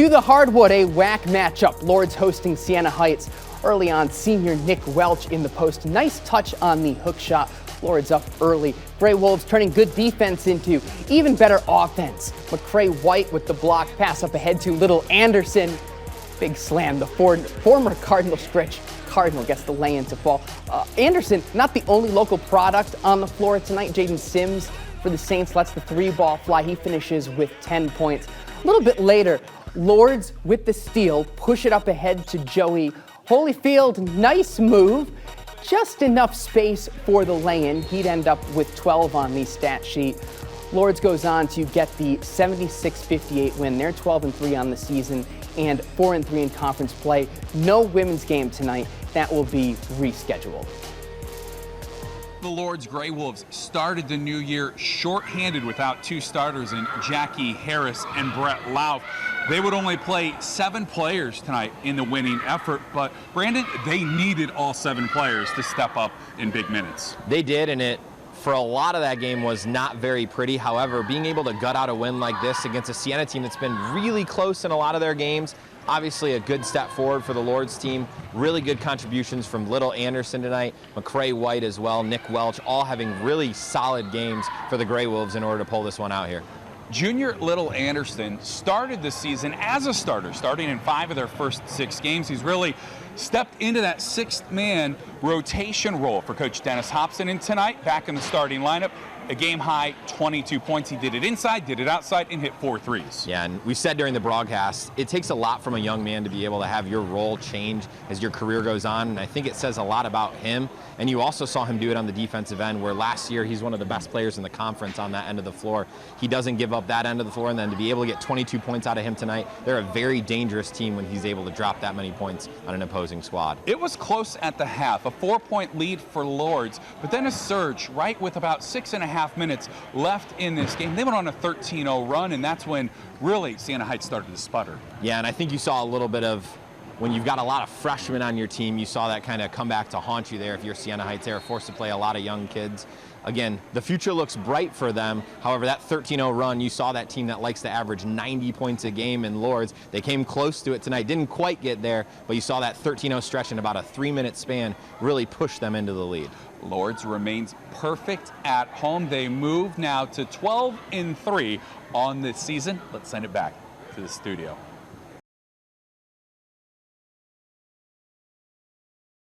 To the hardwood, a whack matchup. Lourdes hosting Siena Heights. Early on, senior Nick Welch in the post. Nice touch on the hook shot. Lourdes up early. Gray Wolves turning good defense into even better offense. McCray White with the block pass up ahead to Little Anderson. Big slam. The former Cardinal stretch. Cardinal gets the lay-in to fall. Anderson, not the only local product on the floor tonight. Jaden Sims for the Saints lets the three ball fly. He finishes with 10 points. A little bit later, Lourdes with the steal, push it up ahead to Joey Holyfield. Nice move. Just enough space for the lay-in. He'd end up with 12 on the stat sheet. Lourdes goes on to get the 76-58 win. They're 12-3 on the season and 4-3 in conference play. No women's game tonight. That will be rescheduled. The Lourdes Gray Wolves started the new year shorthanded without two starters in Jackie Harris and Brett Lauf. They would only play 7 players tonight in the winning effort, but Brandon, they needed all 7 players to step up in big minutes. They did, and it for a lot of that game was not very pretty. However, being able to gut out a win like this against a Siena team that's been really close in a lot of their games, obviously a good step forward for the Lourdes team. Really good contributions from Little Anderson tonight, McCray White as well, Nick Welch, all having really solid games for the Gray Wolves in order to pull this one out here. Junior Little Anderson started the season as a starter, starting in 5 of their first 6 games. He's really stepped into that 6th-man rotation role for Coach Dennis Hobson. And tonight, back in the starting lineup, a game-high 22 points. He did it inside, did it outside, and hit 4 threes. Yeah, and we said during the broadcast, it takes a lot from a young man to be able to have your role change as your career goes on, and I think it says a lot about him. And you also saw him do it on the defensive end, where last year he's one of the best players in the conference on that end of the floor. He doesn't give up that end of the floor, and then to be able to get 22 points out of him tonight, they're a very dangerous team when he's able to drop that many points on an opposing squad. It was close at the half, a 4-point lead for Lourdes, but then a surge right with about 6.5 minutes left in this game. They went on a 13-0 run, and that's when really Siena Heights started to sputter. Yeah, and I think you saw a little bit of, when you've got a lot of freshmen on your team, you saw that kind of come back to haunt you there if you're Siena Heights. They were forced to play a lot of young kids. Again, the future looks bright for them. However, that 13-0 run, you saw that team that likes to average 90 points a game in Lourdes. They came close to it tonight, didn't quite get there, but you saw that 13-0 stretch in about a 3-minute span really push them into the lead. Lourdes remains perfect at home. They move now to 12-3 on the season. Let's send it back to the studio.